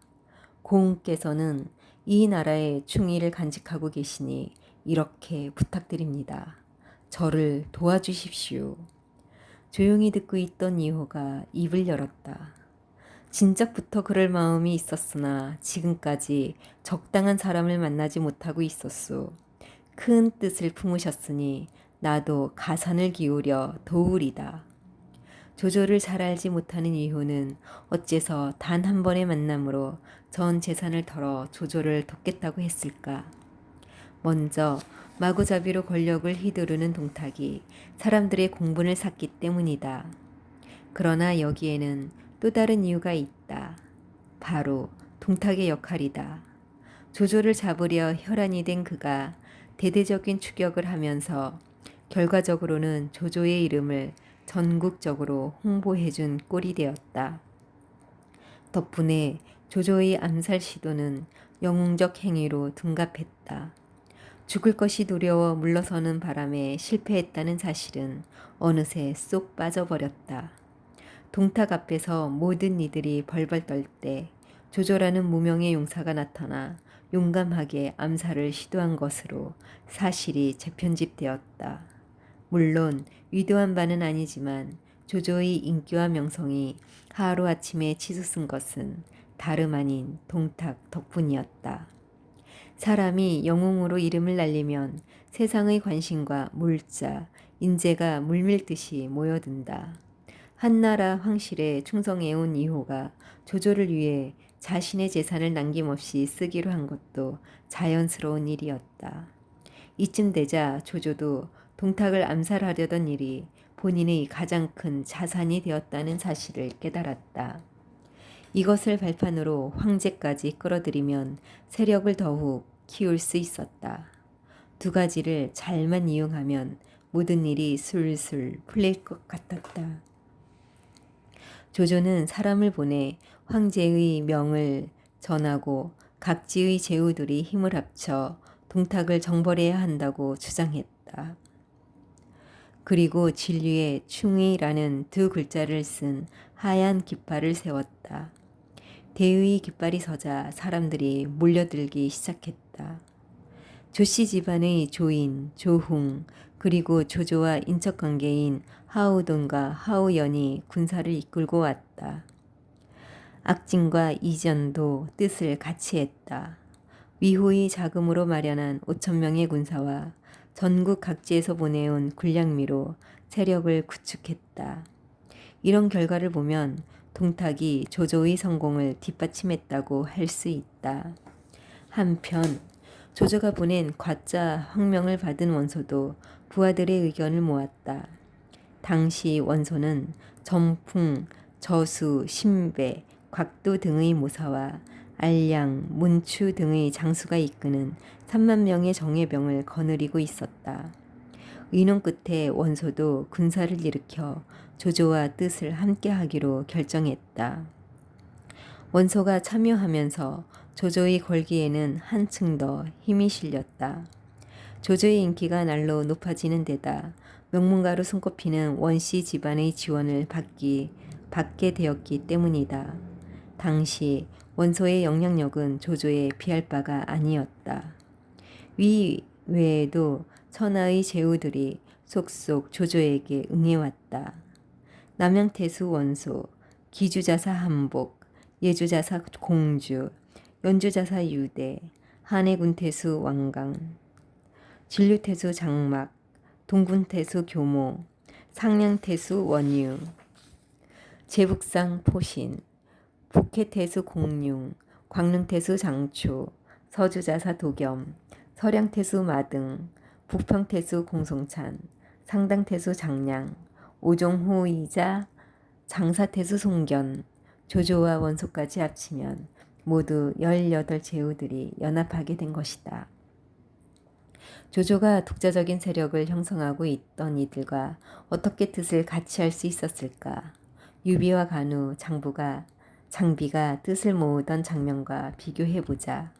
공께서는 이 나라의 충의를 간직하고 계시니 이렇게 부탁드립니다. 저를 도와주십시오. 조용히 듣고 있던 이호가 입을 열었다. 진작부터 그럴 마음이 있었으나 지금까지 적당한 사람을 만나지 못하고 있었소. 큰 뜻을 품으셨으니 나도 가산을 기울여 도우리다. 조조를 잘 알지 못하는 이호는 어째서 단 한 번의 만남으로 전 재산을 털어 조조를 돕겠다고 했을까? 먼저 마구잡이로 권력을 휘두르는 동탁이 사람들의 공분을 샀기 때문이다. 그러나 여기에는 또 다른 이유가 있다. 바로 동탁의 역할이다. 조조를 잡으려 혈안이 된 그가 대대적인 추격을 하면서 결과적으로는 조조의 이름을 전국적으로 홍보해준 꼴이 되었다. 덕분에 조조의 암살 시도는 영웅적 행위로 둔갑했다. 죽을 것이 두려워 물러서는 바람에 실패했다는 사실은 어느새 쏙 빠져버렸다. 동탁 앞에서 모든 이들이 벌벌 떨 때 조조라는 무명의 용사가 나타나 용감하게 암살을 시도한 것으로 사실이 재편집되었다. 물론 위대한 바는 아니지만 조조의 인기와 명성이 하루아침에 치솟은 것은 다름 아닌 동탁 덕분이었다. 사람이 영웅으로 이름을 날리면 세상의 관심과 물자, 인재가 물밀듯이 모여든다. 한나라 황실에 충성해온 이호가 조조를 위해 자신의 재산을 남김없이 쓰기로 한 것도 자연스러운 일이었다. 이쯤 되자 조조도 동탁을 암살하려던 일이 본인의 가장 큰 자산이 되었다는 사실을 깨달았다. 이것을 발판으로 황제까지 끌어들이면 세력을 더욱 키울 수 있었다. 두 가지를 잘만 이용하면 모든 일이 술술 풀릴 것 같았다. 조조는 사람을 보내 황제의 명을 전하고 각지의 제후들이 힘을 합쳐 동탁을 정벌해야 한다고 주장했다. 그리고 진류에 충의라는 두 글자를 쓴 하얀 깃발을 세웠다. 대의 깃발이 서자 사람들이 몰려들기 시작했다. 조씨 집안의 조인, 조흥, 그리고 조조와 인척관계인 하우돈과 하우연이 군사를 이끌고 왔다. 악진과 이전도 뜻을 같이 했다. 위호의 자금으로 마련한 5,000명의 군사와 전국 각지에서 보내온 군량미로 세력을 구축했다. 이런 결과를 보면 동탁이 조조의 성공을 뒷받침했다고 할 수 있다. 한편 조조가 보낸 과자 황명을 받은 원소도 부하들의 의견을 모았다. 당시 원소는 점풍, 저수, 신배, 곽도 등의 모사와 알량, 문추 등의 장수가 이끄는 3만 명의 정예병을 거느리고 있었다. 의논 끝에 원소도 군사를 일으켜 조조와 뜻을 함께하기로 결정했다. 원소가 참여하면서 조조의 걸기에는 한층 더 힘이 실렸다. 조조의 인기가 날로 높아지는 데다 명문가로 손꼽히는 원씨 집안의 지원을 받게 되었기 때문이다. 당시 원소의 영향력은 조조에 비할 바가 아니었다. 위 외에도 천하의 제후들이 속속 조조에게 응해왔다. 남양태수 원소, 기주자사 한복, 예주자사 공주, 연주자사 유대, 한해군태수 왕강, 진류태수 장막, 동군태수 교모, 상량태수 원유, 제북상 포신, 북해태수 공룡, 광릉태수 장초, 서주자사 도겸, 서량태수 마등, 북평태수 공송찬, 상당태수 장량, 오종호이자 장사태수 송견, 조조와 원소까지 합치면 모두 18제후들이 연합하게 된 것이다. 조조가 독자적인 세력을 형성하고 있던 이들과 어떻게 뜻을 같이 할 수 있었을까? 유비와 간우, 장비가 뜻을 모으던 장면과 비교해보자.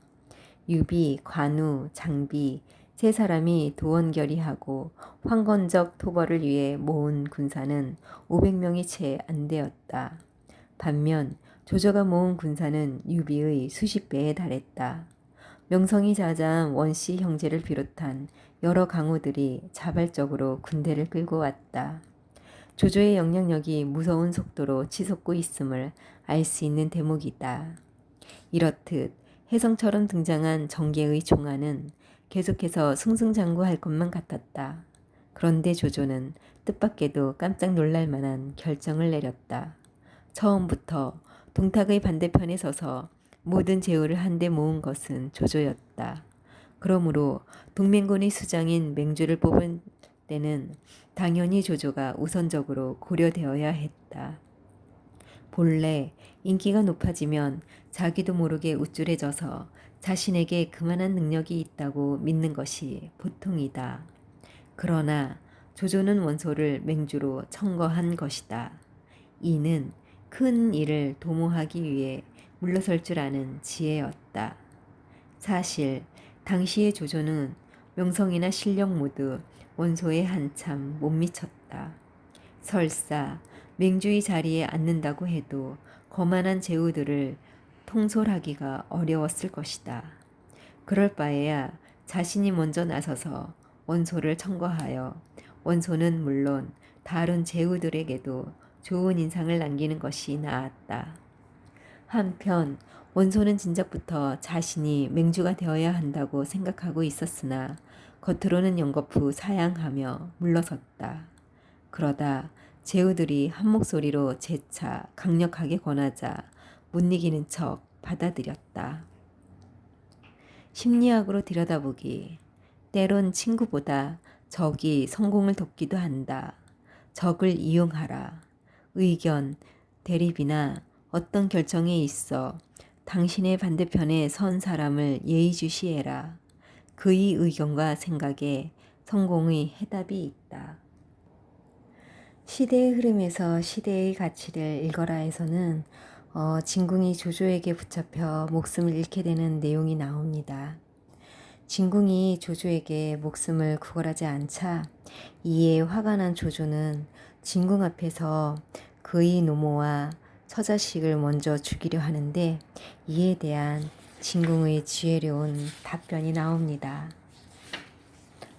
유비, 관우, 장비 세 사람이 도원결의하고 황건적 토벌을 위해 모은 군사는 500명이 채 안 되었다. 반면 조조가 모은 군사는 유비의 수십 배에 달했다. 명성이 자자한 원씨 형제를 비롯한 여러 강호들이 자발적으로 군대를 끌고 왔다. 조조의 영향력이 무서운 속도로 치솟고 있음을 알 수 있는 대목이다. 이렇듯 혜성처럼 등장한 정계의 종아는 계속해서 승승장구할 것만 같았다. 그런데 조조는 뜻밖에도 깜짝 놀랄 만한 결정을 내렸다. 처음부터 동탁의 반대편에 서서 모든 제후를 한데 모은 것은 조조였다. 그러므로 동맹군의 수장인 맹주를 뽑은 때는 당연히 조조가 우선적으로 고려되어야 했다. 본래 인기가 높아지면 자기도 모르게 우쭐해져서 자신에게 그만한 능력이 있다고 믿는 것이 보통이다. 그러나 조조는 원소를 맹주로 청거한 것이다. 이는 큰 일을 도모하기 위해 물러설 줄 아는 지혜였다. 사실 당시의 조조는 명성이나 실력 모두 원소에 한참 못 미쳤다. 설사 맹주의 자리에 앉는다고 해도 거만한 제후들을 통솔하기가 어려웠을 것이다. 그럴 바에야 자신이 먼저 나서서 원소를 청거하여 원소는 물론 다른 제후들에게도 좋은 인상을 남기는 것이 나았다. 한편 원소는 진작부터 자신이 맹주가 되어야 한다고 생각하고 있었으나 겉으로는 연거푸 사양하며 물러섰다. 그러다 제후들이 한 목소리로 재차 강력하게 권하자 못 이기는 척 받아들였다. 심리학으로 들여다보기. 때론 친구보다 적이 성공을 돕기도 한다. 적을 이용하라. 의견, 대립이나 어떤 결정에 있어 당신의 반대편에 선 사람을 예의주시해라. 그의 의견과 생각에 성공의 해답이 있다. 시대의 흐름에서 시대의 가치를 읽어라에서는 진궁이 조조에게 붙잡혀 목숨을 잃게 되는 내용이 나옵니다. 진궁이 조조에게 목숨을 구걸하지 않자 이에 화가 난 조조는 진궁 앞에서 그의 노모와 처자식을 먼저 죽이려 하는데 이에 대한 진궁의 지혜로운 답변이 나옵니다.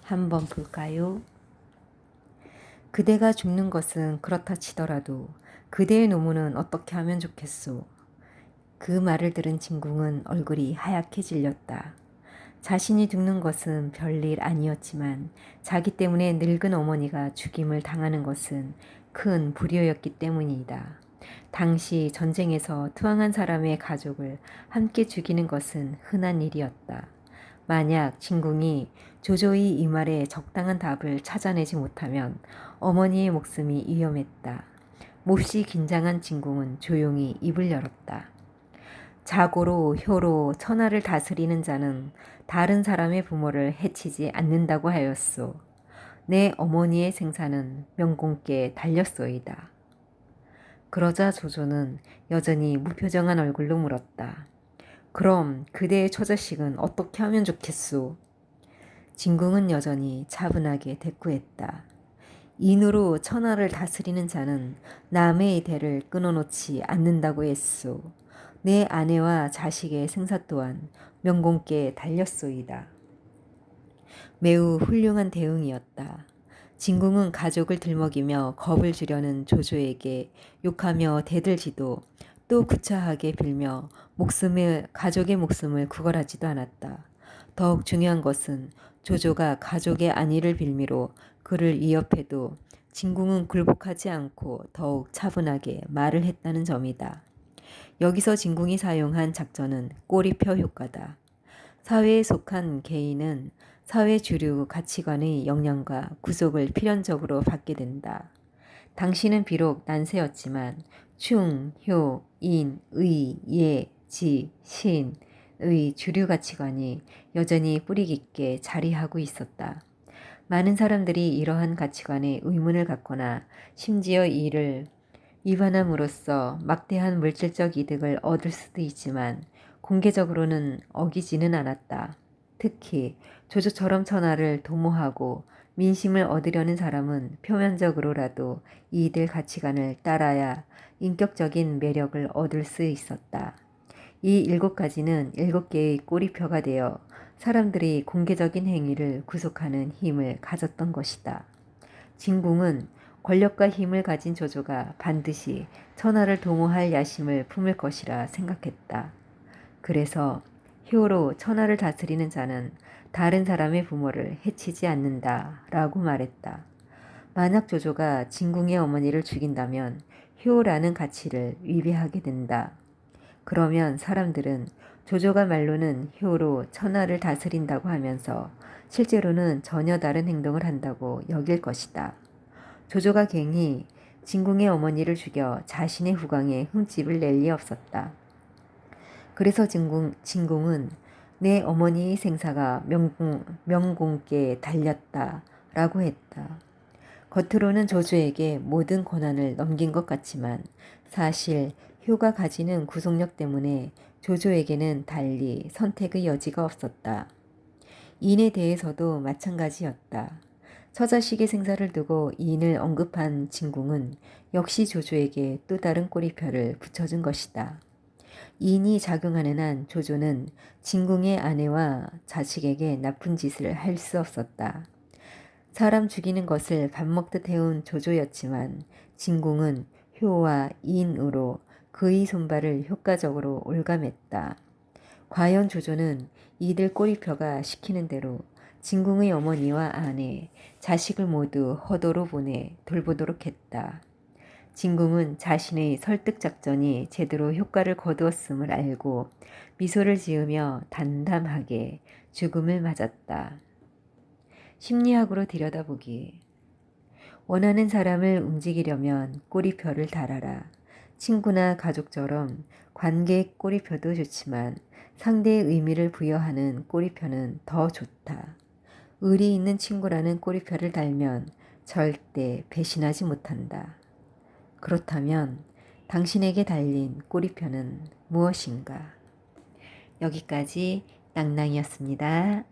한번 볼까요? 그대가 죽는 것은 그렇다 치더라도 그대의 노모는 어떻게 하면 좋겠소? 그 말을 들은 진궁은 얼굴이 하얗게 질렸다. 자신이 죽는 것은 별일 아니었지만 자기 때문에 늙은 어머니가 죽임을 당하는 것은 큰 불효였기 때문이다. 당시 전쟁에서 투항한 사람의 가족을 함께 죽이는 것은 흔한 일이었다. 만약 진궁이 조조의 이 말에 적당한 답을 찾아내지 못하면 어머니의 목숨이 위험했다. 몹시 긴장한 진궁은 조용히 입을 열었다. 자고로 효로 천하를 다스리는 자는 다른 사람의 부모를 해치지 않는다고 하였소. 내 어머니의 생사는 명공께 달렸소이다. 그러자 조조는 여전히 무표정한 얼굴로 물었다. 그럼 그대의 처자식은 어떻게 하면 좋겠소? 진궁은 여전히 차분하게 대꾸했다. 인으로 천하를 다스리는 자는 남의 대를 끊어놓지 않는다고 했소. 내 아내와 자식의 생사 또한 명공께 달렸소이다. 매우 훌륭한 대응이었다. 진궁은 가족을 들먹이며 겁을 주려는 조조에게 욕하며 대들지도 또 구차하게 빌며 가족의 목숨을 구걸하지도 않았다. 더욱 중요한 것은 조조가 가족의 안위를 빌미로 그를 위협해도 진궁은 굴복하지 않고 더욱 차분하게 말을 했다는 점이다. 여기서 진궁이 사용한 작전은 꼬리표 효과다. 사회에 속한 개인은 사회 주류 가치관의 영향과 구속을 필연적으로 받게 된다. 당신은 비록 난세였지만 충, 효, 인, 의, 예, 지, 신의 주류 가치관이 여전히 뿌리 깊게 자리하고 있었다. 많은 사람들이 이러한 가치관에 의문을 갖거나 심지어 이를 위반함으로써 막대한 물질적 이득을 얻을 수도 있지만 공개적으로는 어기지는 않았다. 특히 조조처럼 천하를 도모하고 민심을 얻으려는 사람은 표면적으로라도 이들 가치관을 따라야 인격적인 매력을 얻을 수 있었다. 이 7가지는 7개의 꼬리표가 되어 사람들이 공개적인 행위를 구속하는 힘을 가졌던 것이다. 진궁은 권력과 힘을 가진 조조가 반드시 천하를 도모할 야심을 품을 것이라 생각했다. 그래서 효로 천하를 다스리는 자는 다른 사람의 부모를 해치지 않는다 라고 말했다. 만약 조조가 진궁의 어머니를 죽인다면 효라는 가치를 위배하게 된다. 그러면 사람들은 조조가 말로는 효로 천하를 다스린다고 하면서 실제로는 전혀 다른 행동을 한다고 여길 것이다. 조조가 괜히 진궁의 어머니를 죽여 자신의 후광에 흠집을 낼 리 없었다. 그래서 진궁은 내 어머니의 생사가 명공께 달렸다 라고 했다. 겉으로는 조조에게 모든 권한을 넘긴 것 같지만 사실 효가 가지는 구속력 때문에 조조에게는 달리 선택의 여지가 없었다. 인에 대해서도 마찬가지였다. 처자식의 생사를 두고 이인을 언급한 진궁은 역시 조조에게 또 다른 꼬리표를 붙여준 것이다. 이인이 작용하는 한 조조는 진궁의 아내와 자식에게 나쁜 짓을 할 수 없었다. 사람 죽이는 것을 밥 먹듯 해온 조조였지만 진궁은 효와 인으로 그의 손발을 효과적으로 올감했다. 과연 조조는 이들 꼬리표가 시키는 대로 진궁의 어머니와 아내, 자식을 모두 허도로 보내 돌보도록 했다. 진궁은 자신의 설득 작전이 제대로 효과를 거두었음을 알고 미소를 지으며 담담하게 죽음을 맞았다. 심리학으로 들여다보기. 원하는 사람을 움직이려면 꼬리표를 달아라. 친구나 가족처럼 관계의 꼬리표도 좋지만 상대의 의미를 부여하는 꼬리표는 더 좋다. 의리 있는 친구라는 꼬리표를 달면 절대 배신하지 못한다. 그렇다면 당신에게 달린 꼬리표는 무엇인가? 여기까지 낭낭이었습니다.